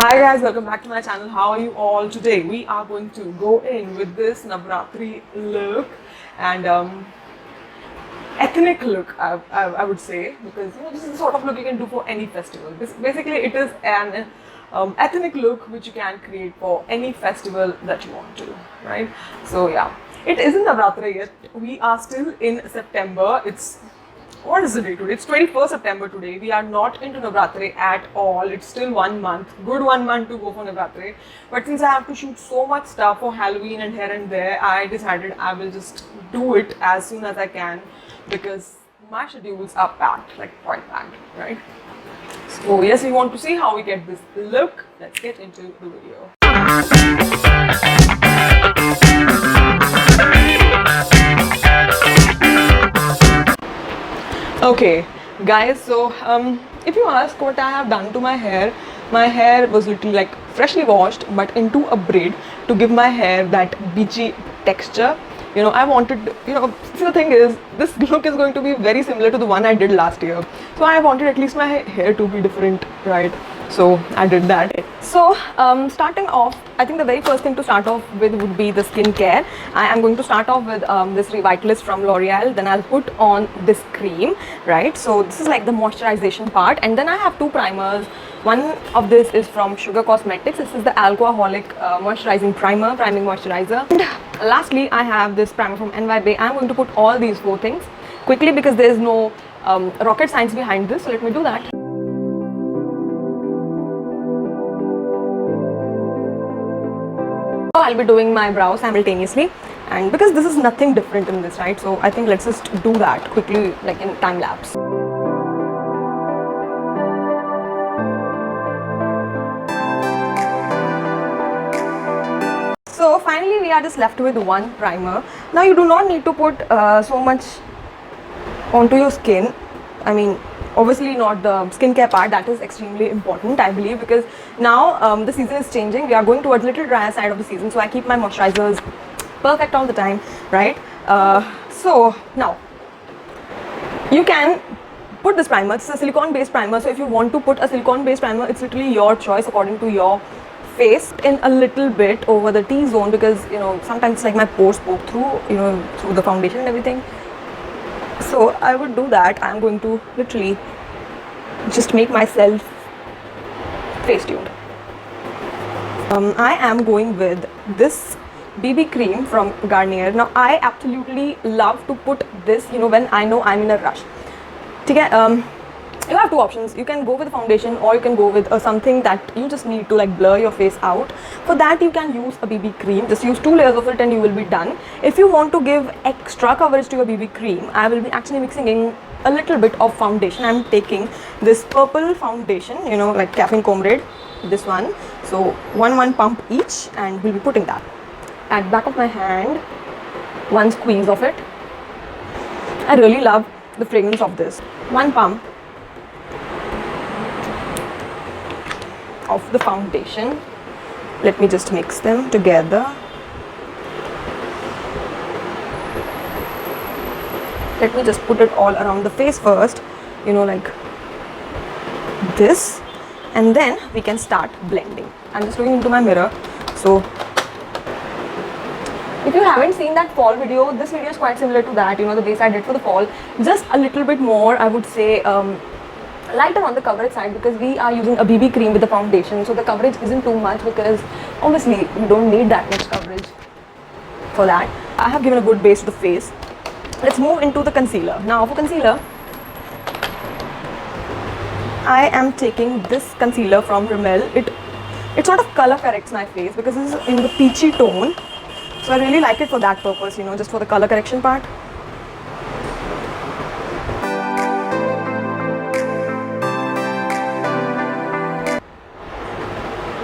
Hi guys, welcome back to my channel. How are you all today? We are going to go in with this Navratri look and ethnic look, I would say, because this is the sort of look you can do for any festival. Basically, it is an ethnic look which you can create for any festival that you want to, right? So yeah, it isn't Navratri yet. We are still in September. What is the day today? It's 21st September today. We are not into Navratri at all. It's still 1 month. Good 1 month to go for Navratri. But since I have to shoot so much stuff for Halloween and here and there, I decided I will just do it as soon as I can because my schedules are packed, like quite packed, right? So yes, we want to see how we get this look. Let's get into the video. Okay guys, so if you ask what I have done to my hair was literally like freshly washed but into a braid to give my hair that beachy texture. I wanted, the thing is, this look is going to be very similar to the one I did last year, so I wanted at least my hair to be different, right? So I did that. So starting off, I think the very first thing to start off with would be the skincare. I am going to start off with this Revitalift from L'Oreal. Then I'll put on this cream, right? So this is like the moisturization part, and then I have two primers. One of this is from Sugar Cosmetics. This is the Alcoholic Moisturizing Primer, Priming Moisturizer. And lastly, I have this primer from NYBay. I'm going to put all these four things quickly because there is no rocket science behind this. So let me do that. I'll be doing my brows simultaneously, and because this is nothing different in this, right? So I think let's just do that quickly, like in time lapse. So finally we are just left with one primer. Now you do not need to put so much onto your skin. I mean, obviously not the skincare part, that is extremely important, I believe, because now the season is changing. We are going towards little drier side of the season, so I keep my moisturizers perfect all the time, right? So now you can put this primer. It's a silicone based primer, so if you want to put a silicone based primer, it's literally your choice according to your face. In a little bit over the T-zone, because sometimes like my pores poke through, through the foundation and everything. So I would do that. I'm going to literally just make myself face tuned. I am going with this BB cream from Garnier. Now I absolutely love to put this, when I know I'm in a rush. Okay, you have two options. You can go with a foundation, or you can go with something that you just need to like blur your face out. For that you can use a BB cream. Just use 2 layers of it and you will be done. If you want to give extra coverage to your BB cream, I will be actually mixing in a little bit of foundation. I'm taking this purple foundation, like Caffeine Comrade, this one. So one pump each, and we'll be putting that at back of my hand, one squeeze of it. I really love the fragrance of this. One pump of the foundation. Let me just mix them together. Let me just put it all around the face first, like this, and then we can start blending. I'm just looking into my mirror. So if you haven't seen that fall video, this video is quite similar to that, the base I did for the fall, just a little bit more, I would say, lighter on the coverage side, because we are using a BB cream with the foundation, so the coverage isn't too much, because obviously you don't need that much coverage for that. I have given a good base to the face. Let's move into the concealer. Now for concealer, I am taking this concealer from Rimmel. It sort of color corrects my face because this is in the peachy tone, so I really like it for that purpose, just for the color correction part.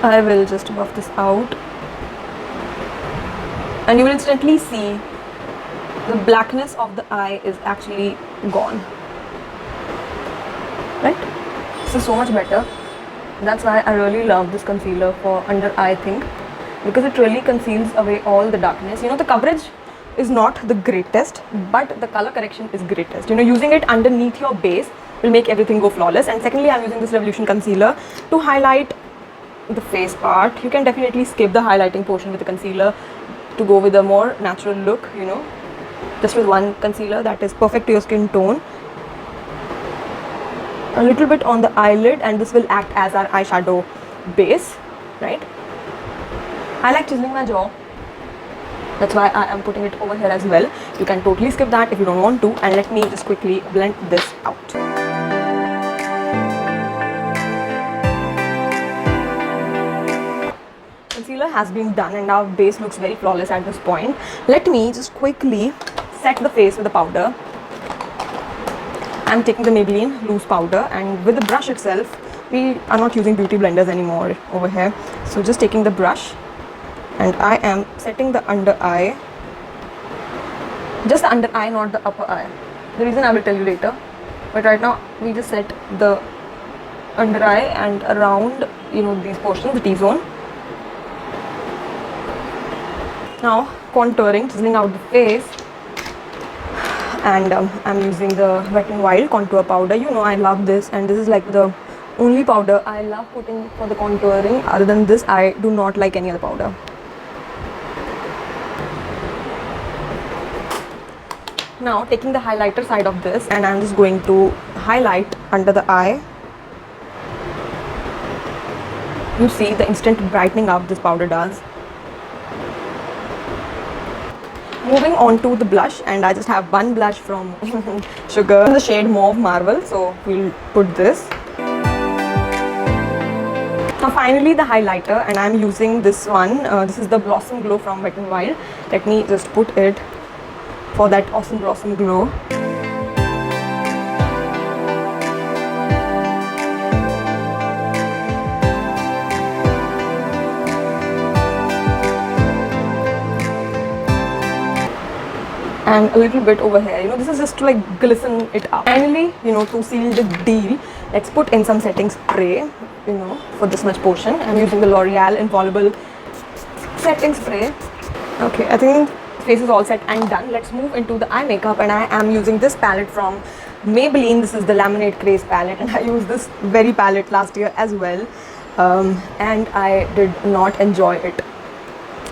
I will just buff this out, and you will instantly see the blackness of the eye is actually gone, right? This is so much better. That's why I really love this concealer for under eye thing, because it really conceals away all the darkness. The coverage is not the greatest, but the color correction is greatest. Using it underneath your base will make everything go flawless. And secondly, I'm using this Revolution concealer to highlight the face part. You can definitely skip the highlighting portion with the concealer to go with a more natural look, you know, just with one concealer that is perfect to your skin tone. A little bit on the eyelid, and this will act as our eyeshadow base, right? I like chiseling my jaw. That's why I am putting it over here as well. You can totally skip that if you don't want to. And let me just quickly blend this out. Concealer has been done and our base looks very flawless at this point. Let me just quickly set the face with the powder. I'm taking the Maybelline loose powder, and with the brush itself, we are not using beauty blenders anymore over here. So just taking the brush, and I am setting the under eye. Just the under eye, not the upper eye. The reason I will tell you later. But right now, we just set the under eye and around, you know, these portions, the T-zone. Now, contouring, chiseling out the face. And I'm using the Wet n Wild contour powder. You know, I love this, and this is like the only powder I love putting for the contouring. Other than this, I do not like any other powder. Now taking the highlighter side of this, and I'm just going to highlight under the eye. You see the instant brightening up this powder does. Moving on to the blush, and I just have one blush from Sugar in the shade Mauve Marvel, so we'll put this. Now finally the highlighter, and I'm using this one. This is the Blossom Glow from Wet n Wild. Let me just put it for that awesome blossom glow. And a little bit over here, you know, this is just to like glisten it up. Finally, you know, to seal the deal, let's put in some setting spray, you know, for this much portion. I'm using the L'Oreal Infallible setting spray. Okay, I think face is all set and done. Let's move into the eye makeup, and I am using this palette from Maybelline. This is the Laminate Craze palette, and I used this very palette last year as well, and I did not enjoy it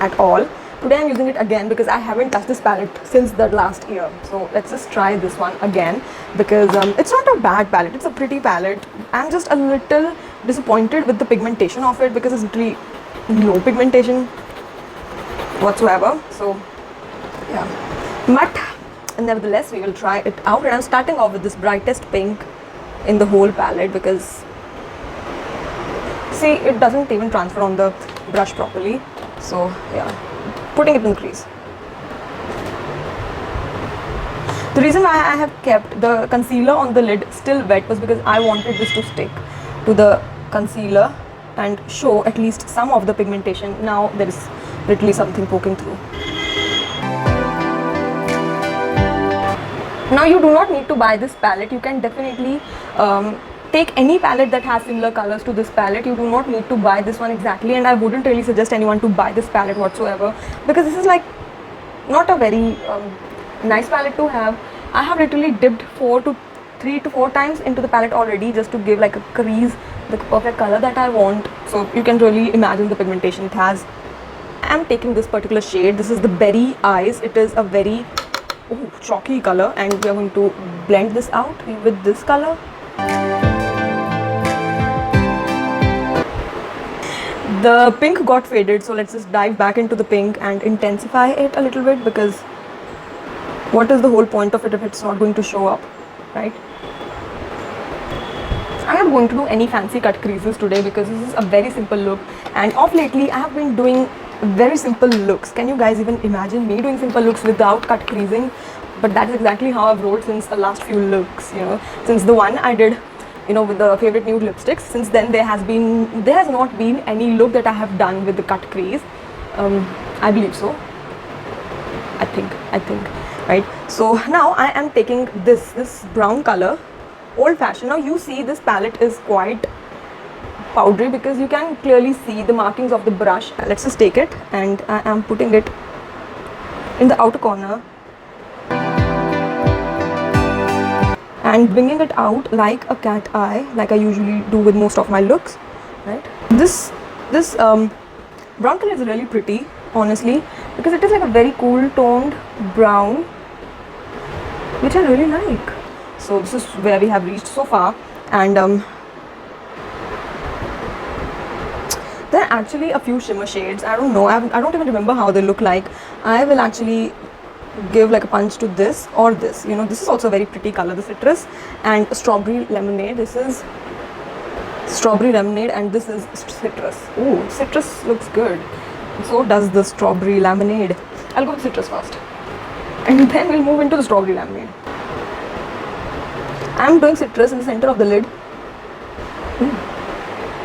at all. Today I'm using it again because I haven't touched this palette since the last year. So let's just try this one again, because it's not a bad palette, it's a pretty palette. I'm just a little disappointed with the pigmentation of it because it's really no pigmentation whatsoever. So yeah, but nevertheless we will try it out, and I'm starting off with this brightest pink in the whole palette because see, it doesn't even transfer on the brush properly. So yeah, putting it in the crease. The reason why I have kept the concealer on the lid still wet was because I wanted this to stick to the concealer and show at least some of the pigmentation. Now there is literally something poking through. Now you do not need to buy this palette. You can definitely take any palette that has similar colors to this palette. You do not need to buy this one exactly, and I wouldn't really suggest anyone to buy this palette whatsoever because this is like not a very nice palette to have. I have literally dipped 3 to 4 times into the palette already just to give like a crease, the perfect color that I want. So you can really imagine the pigmentation it has. I am taking this particular shade. This is the Berry Eyes. It is a very chalky color, and we are going to blend this out with this color. The pink got faded, so let's just dive back into the pink and intensify it a little bit, because what is the whole point of it if it's not going to show up, right? I'm not going to do any fancy cut creases today because this is a very simple look, and of lately I have been doing very simple looks. Can you guys even imagine me doing simple looks without cut creasing? But that is exactly how I've rolled since the last few looks, you know, since the one I did, you know, with the favorite nude lipsticks. Since then there has not been any look that I have done with the cut crease. I believe so. I think, right? So now I am taking this brown color, old fashioned. Now you see this palette is quite powdery because you can clearly see the markings of the brush. Let's just take it, and I am putting it in the outer corner and bringing it out like a cat eye, like I usually do with most of my looks, right? This This brown color is really pretty, honestly, because it is like a very cool toned brown, which I really like. So this is where we have reached so far, and there are actually a few shimmer shades. I don't know, I don't even remember how they look like. I will actually give like a punch to this or this. You know, this is also a very pretty color, the citrus, and strawberry lemonade. This is strawberry lemonade and this is citrus. Ooh, citrus looks good. So does the strawberry lemonade. I'll go with citrus first, and then we'll move into the strawberry lemonade. I'm doing citrus in the center of the lid.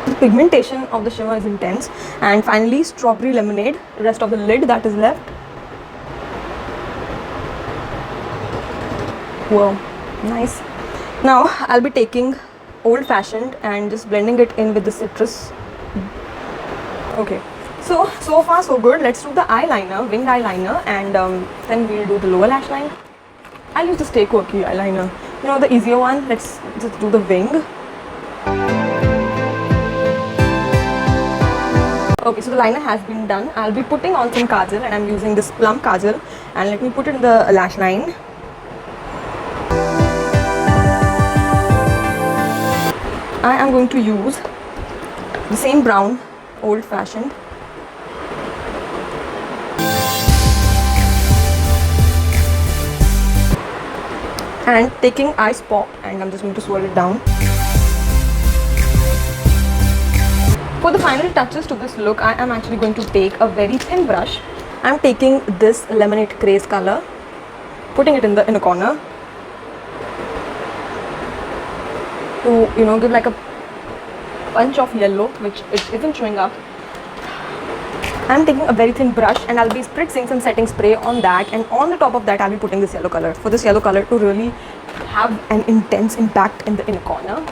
The pigmentation of the shimmer is intense. And finally, strawberry lemonade, the rest of the lid that is left. Wow, nice. Now I'll be taking old fashioned and just blending it in with the citrus. Okay, so far so good. Let's do the eyeliner, winged eyeliner, and then we'll do the lower lash line. I'll use the Stay Quirky eyeliner, you know, the easier one. Let's just do the wing. Okay, so the liner has been done. I'll be putting on some kajal, and I'm using this plum kajal, and let me put it in the lash line. I am going to use the same brown, old fashioned. And taking Ice Pop, and I'm just going to swirl it down. For the final touches to this look, I am actually going to take a very thin brush. I'm taking this Lemonade Craze color, putting it in the inner corner to, you know, give like a punch of yellow, which it isn't showing up. I'm taking a very thin brush and I'll be spritzing some setting spray on that, and on the top of that I'll be putting this yellow color, for this yellow color to really have an intense impact in the inner corner.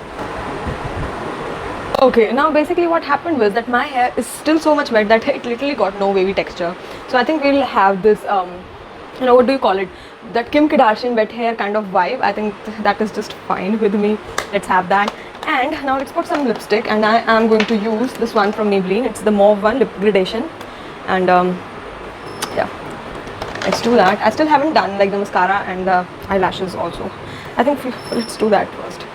Okay, now basically what happened was that my hair is still so much wet that it literally got no wavy texture. So I think we'll have this, you know, what do you call it? That Kim Kardashian wet hair kind of vibe. I think that is just fine with me. Let's have that. And now let's put some lipstick, and I am going to use this one from Maybelline. It's the Mauve one, Lip Gradation. And yeah, let's do that. I still haven't done like the mascara and the eyelashes also. I think let's do that first.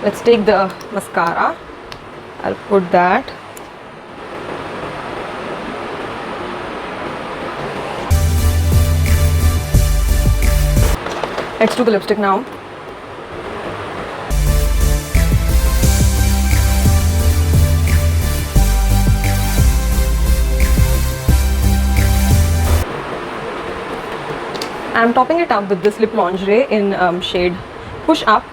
Let's take the mascara. I'll put that. Let's do the lipstick now. I'm topping it up with this Lip Lingerie in shade Push Up.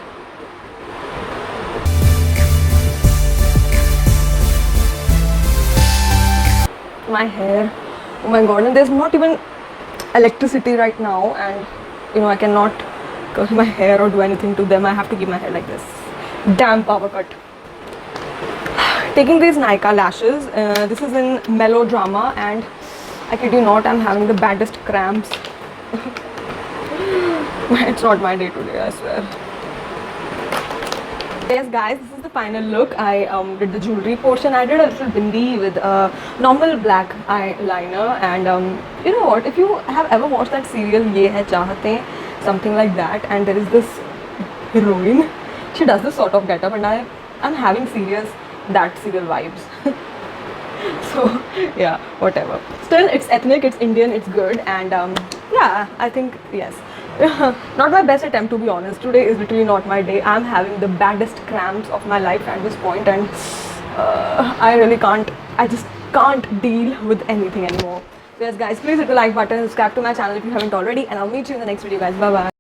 My hair, oh my god, and there's not even electricity right now, and you know, I cannot curl my hair or do anything to them. I have to keep my hair like this. Damn power cut. Taking these Nykaa lashes, this is in Melodrama, and I kid you not, I'm having the baddest cramps. It's not my day today, I swear. Yes guys, this is the final look. I did the jewelry portion. I did a little bindi with a normal black eyeliner, and you know what, if you have ever watched that serial Ye Hai Chahate, something like that, and there is this heroine, she does this sort of getup, and I'm having that serial vibes. So yeah, whatever. Still, it's ethnic, it's Indian, it's good, and yeah, I think yes. Not my best attempt, to be honest. Today is literally not my day. I'm having the baddest cramps of my life at this point, and I just can't deal with anything anymore. So yes guys, please hit the like button, subscribe to my channel if you haven't already, and I'll meet you in the next video guys. Bye bye.